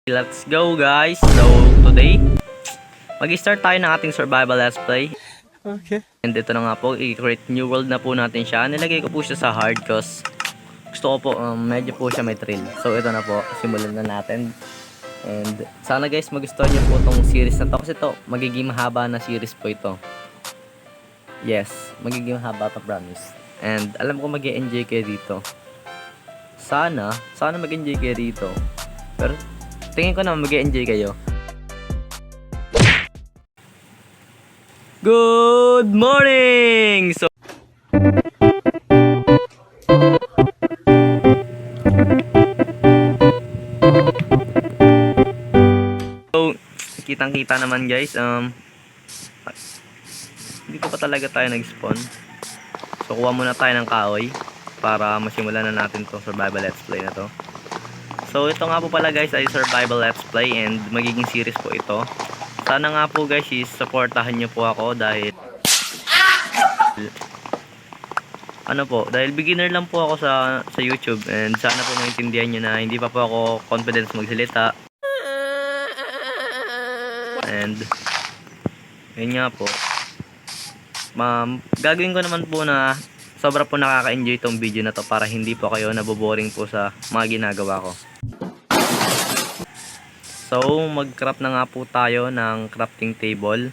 Let's go guys! So today, mag-start tayo ng ating survival let's play. Okay. And ito na nga po, i-create new world na po natin siya. Nilagay ko po siya sa hard cause gusto ko po, medyo po siya may thrill. So ito na po, simulan na natin. And sana guys magustuhan niyo po tong series na to. Kasi to, magiging mahaba na series po ito. Yes, magiging mahaba to, promise. And alam ko mag-e-enjoy kayo dito. Sana mag-enjoy kayo dito. Pero tingin ko naman mag-e-enjoy kayo. Good morning! So kitang-kita naman guys, hindi ko pa talaga tayo nag-spawn. So kuha muna tayo ng kahoy para masimulan na natin tong survival let's play na to. So ito nga po pala guys ay survival let's play and magiging series po ito. Sana nga po guys supportahan nyo po ako dahil dahil beginner lang po ako sa YouTube and sana po maintindihan nyo na hindi pa po ako confident magsalita. And yun nga po, gagawin ko naman po na sobra po nakaka-enjoy itong video na to para hindi po kayo naboboring po sa mga ginagawa ko. So mag-craft na nga po tayo ng crafting table.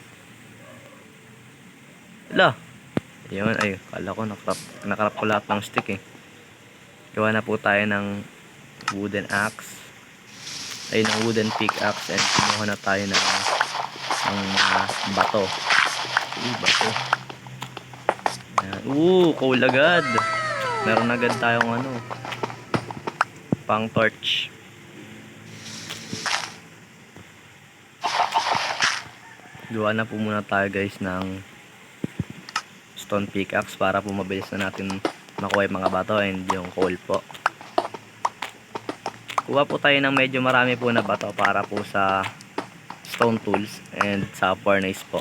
Ala, yun, ay kala ko nakrap ko lahat ng stick eh. Gawa na po tayo ng wooden axe, ay ng wooden pickaxe, and kumuha na tayo ng bato. Bato. Coal agad. Meron agad tayong pang torch. Gawa na po muna tayo guys ng stone pickaxe para po mabilis na natin makuha yung mga bato and yung coal po. Kuha po tayo ng medyo marami po na bato para po sa stone tools and sa furnace po.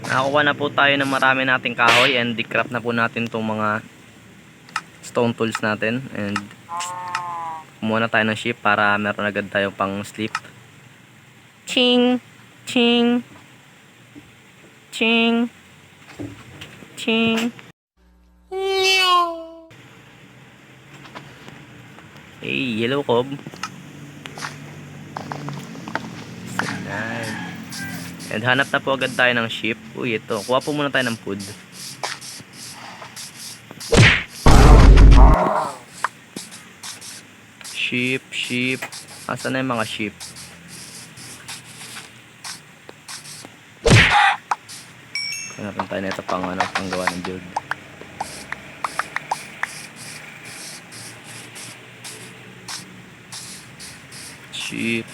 Nakakuha na po tayo ng marami nating kahoy and di-craft na po natin itong mga stone tools natin and kumuha na tayo ng ship para meron agad tayo pang sleep. Ching! Ching! Ching! Ching! Hey, yellow cob. And hanap na po agad tayo ng ship. Uy, ito. Kuha po muna tayo ng food. Sheep. Asan na yung mga sheep? Hanapin tayo na ito panggawa ng build. Sheep.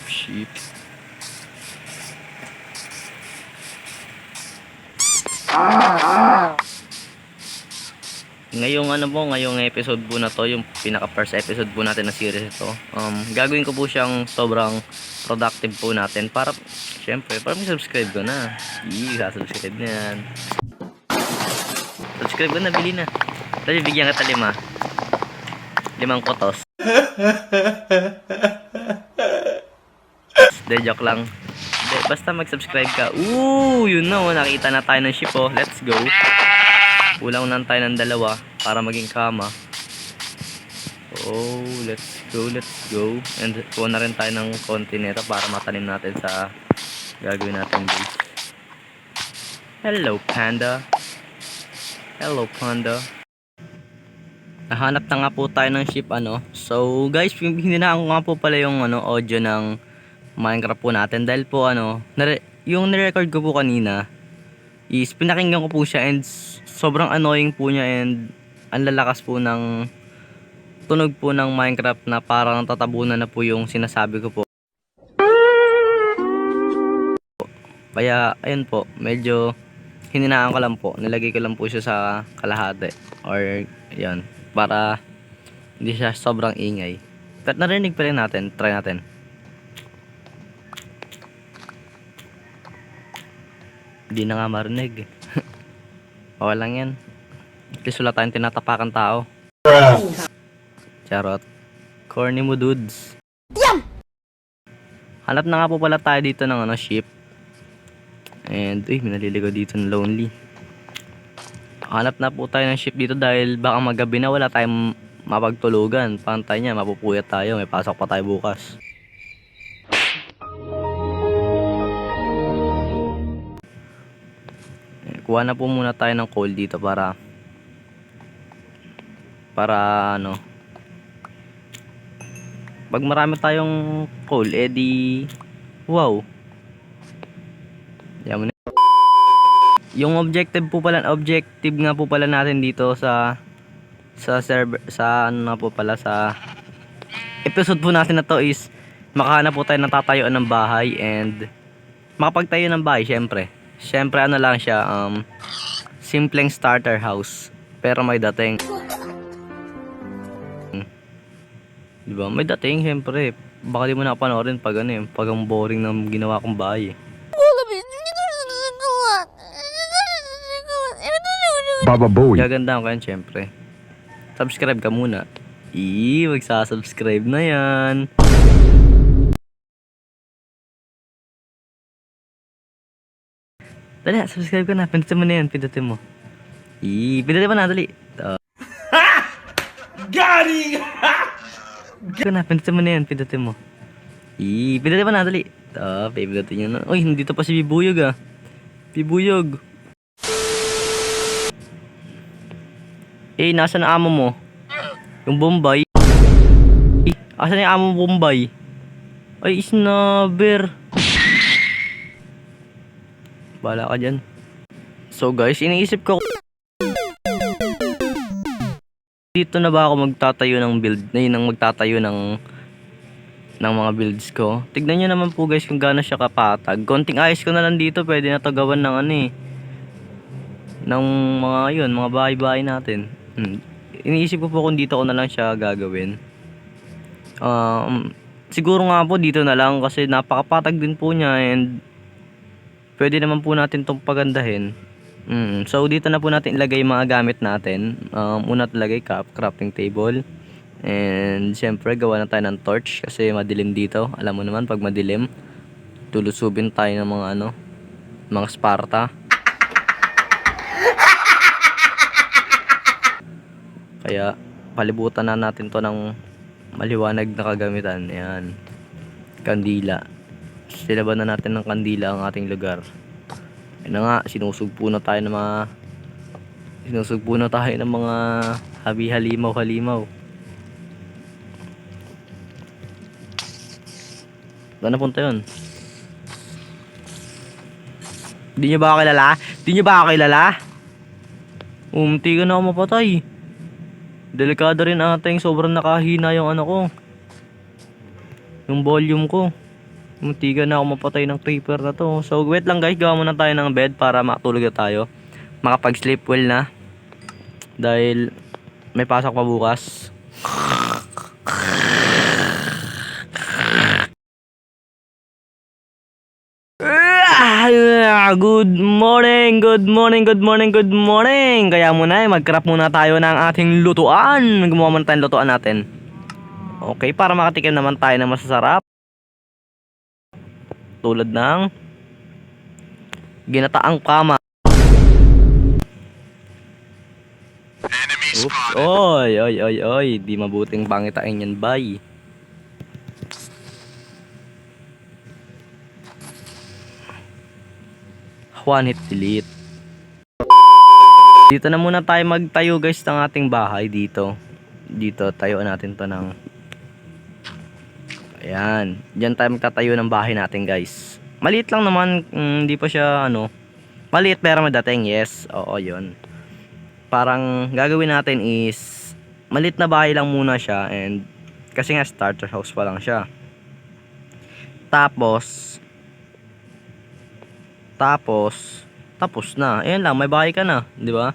Ngayong episode po na to, yung pinaka first episode po natin na series ito, gagawin ko po siyang sobrang productive po natin para syempre may subscribe ko na. Subscribe na yan. Subscribe ko na, bili na. Tapos bigyan kita 5 kotos. De, joke lang. De, basta mag-subscribe ka. Yun na, nakita na tayo ng ship oh. Let's go. Kulang lang tayo ng 2 para maging kama. Let's go. And kuha na rin tayo ng konti nito para matanim natin sa gagawin natin base. Hello panda. Nahanap na nga po tayo ng ship So guys, hininaan ko nga po pala yung audio ng Minecraft po natin dahil po yung nirecord ko po kanina is pinakinggan ko po siya and sobrang annoying po niya and ang lalakas po ng tunog po ng Minecraft na parang tatabunan na po yung sinasabi ko po. Kaya ayun po, medyo hininaan ko lang po, nilagay ko lang po siya sa kalahati or yan, para hindi siya sobrang ingay. Pero narinig pa rin natin, try natin. Hindi na nga marinig. Okay lang yan. At least wala tayong tinatapakan tao. Charot. Corny mo dudes. Hanap na nga po pala tayo dito ng ship. And may naliligaw dito ng lonely. Hanap na po tayo ng ship dito dahil baka magabi na wala tayong mapagtulugan. Pantay niya, mapupuyat tayo. May pasok pa tayo bukas. Kuha na po muna tayo ng coal dito para pag marami tayong coal, edi wow. Yan mo na. Yung objective nga po pala natin dito sa server, sa episode po natin na to is makahanap po tayo ng tatayuan ng bahay and makapagtayo ng bahay. Syempre lang siya, simpleng starter house pero may dating. Diba? May dating syempre. Baka di mo napanoorin pag pag ang boring ng ginawa kong bahay. Baba Boy. Gaganda ko yan syempre. Subscribe ka muna. Magsasubscribe na yan. Dali, subscribe ka na. Pindutin mo na yan. Pindutin mo. Pindutin mo na, dali. Garing! Pindutin mo na yan. Pindutin mo. Pindutin mo na, dali. Pindutin nyo na. Uy, nandito pa si Bibuyog Bibuyog. Nasa na amo mo? Yung Bombay. Asan yung amo mo Bombay? Ay, snubber. Bala ka dyan. So guys, iniisip ko dito na ba ako magtatayo ng build magtatayo ng mga builds ko. Tignan nyo naman po guys kung gaano siya kapatag. Konting ayos ko na lang dito, pwede na to gawan ng ng mga bahay-bahay natin. Iniisip ko po kung dito ko na lang siya gagawin. Siguro nga po dito na lang kasi napakapatag din po niya and pwede naman po natin itong pagandahin. So dito na po natin ilagay yung mga gamit natin. Una talagay crafting table. And syempre gawa na tayo ng torch kasi madilim dito. Alam mo naman pag madilim, tulusubin tayo ng mga Sparta. Kaya palibutan na natin to ng maliwanag na kagamitan. Ayan. Kandila. Silaban na natin ng kandila ang ating lugar. Ayun na nga, sinusugpo na tayo ng mga halimaw. Saan na punta yun? Di nyo ba ako kilala? Munti ka na ako mapatay. Delikado rin ating sobrang nakahina yung yung volume ko. Muntigan na ako mapatay ng creeper na to. So wait lang guys, gawa muna tayo ng bed para makatulog na tayo. Makapag-sleep well na. Dahil may pasok pa bukas. Good morning. Kaya muna mag-craft muna tayo ng ating lutuan. Gumawa muna tayo ng lutuan natin. Okay, para makatikim naman tayo ng masasarap. Tulad ng ginataang kama. Oops. Oy. Di mabuting pangitain yan, bye. One hit delete. Dito na muna tayo magtayo guys ng ating bahay dito. Dito tayo natin to ng ayan. Diyan tayo magtatayo ng bahay natin guys. Maliit lang naman, hindi pa siya maliit pero madating, yes. Oo, yun. Parang gagawin natin is maliit na bahay lang muna siya and kasi nga starter house pa lang siya. Tapos na. Ayan lang, may bahay ka na, di ba?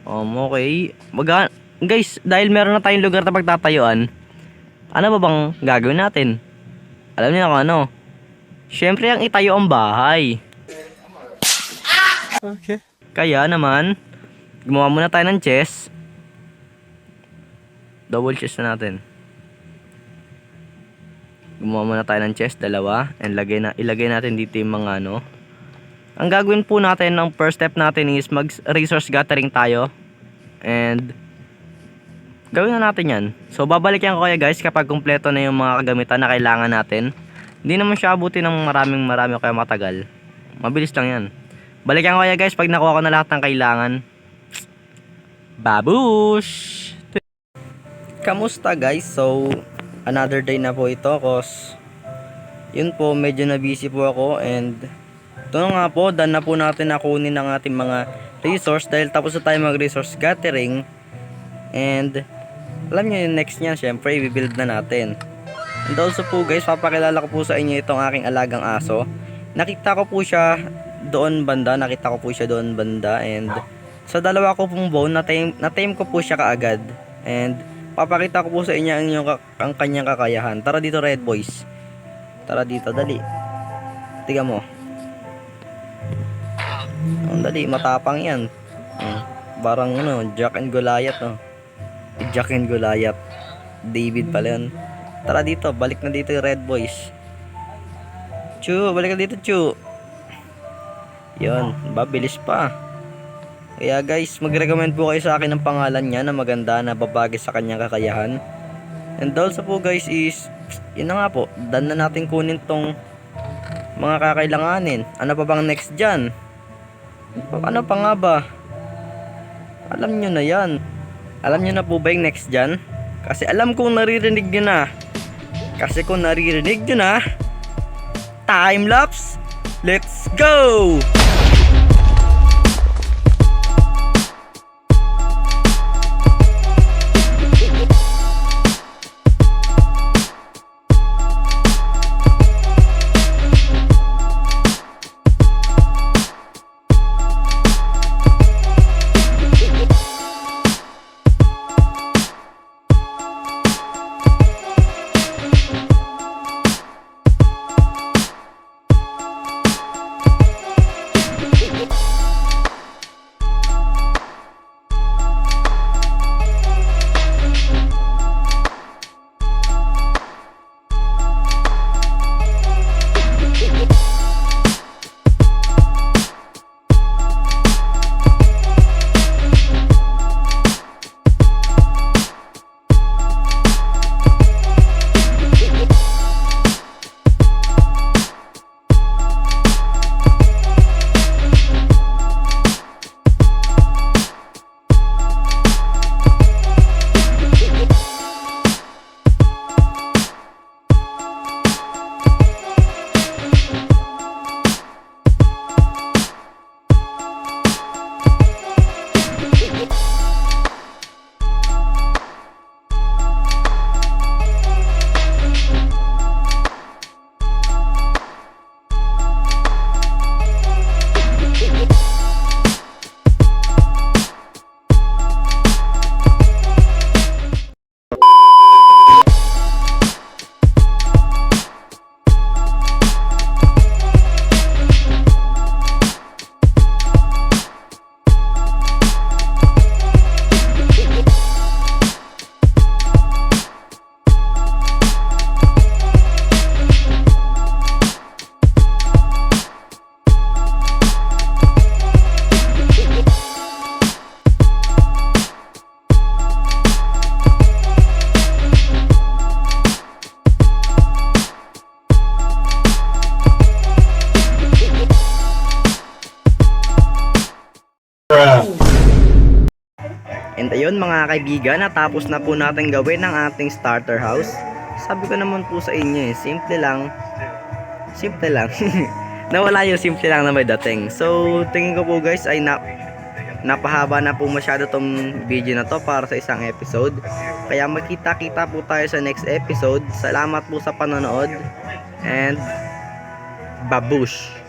Okay. Guys, dahil meron na tayong lugar na pagtatayuan, ano ba bang gagawin natin? Alam niyo kung ano? Syempre ang itayo ang bahay. Okay. Kaya naman, gumawa muna tayo ng chest. Double chest na natin. Gumawa muna tayo ng chest, dalawa. And ilagay natin dito yung mga ano. Ang gagawin po natin, ang first step natin is mag-resource gathering tayo. And gawin na natin yan. So babalikan ko kaya guys kapag kumpleto na yung mga kagamitan na kailangan natin. Hindi naman siya abutin ng marami kaya matagal. Mabilis lang yan. Balikan ko kaya guys pag nakuha ko na lahat ng kailangan. Babush! Kamusta guys? So another day na po ito cause yun po, medyo na busy po ako. And ito nga po, done na po natin nakunin ang ating mga resource dahil tapos na tayo mag resource gathering. And alam nyo yung next niyan, syempre i-build na natin. And also po guys, papakilala ko po sa inyo itong aking alagang aso. Nakita ko po siya doon banda, and sa dalawa ko pong bone, na-tame ko po siya kaagad. And papakita ko po sa inyo ang kanyang kakayahan. Tara dito red boys. Tara dito, dali. Tiga mo. Ang dali, matapang yan. Parang ano, Jack and Goliath, no? Jack and Goliath. David pala yun. Tara dito, balik na dito yung red boys. Chu, balik na dito, Chu. Yun, babilis pa. Kaya guys, mag-recommend po kayo sa akin ng pangalan niya na maganda, na babagay sa kanyang kakayahan. And also po guys is, yun na nga po, done na natin kunin tong mga kakailanganin. Ano pa bang next dyan? Ano pa nga ba? Alam nyo na yan. Alam nyo na po ba yung next dyan? Kasi alam kong naririnig nyo na. Kasi kung naririnig nyo na, time lapse, let's go! And ayun mga kaibigan, natapos na po natin gawin ang ating starter house. Sabi ko naman po sa inyo simple lang. Nawala yung simple lang na may dating. So tingin ko po guys ay napahaba na po masyado tong video na to para sa isang episode. Kaya magkita-kita po tayo sa next episode. Salamat po sa panonood. And babush!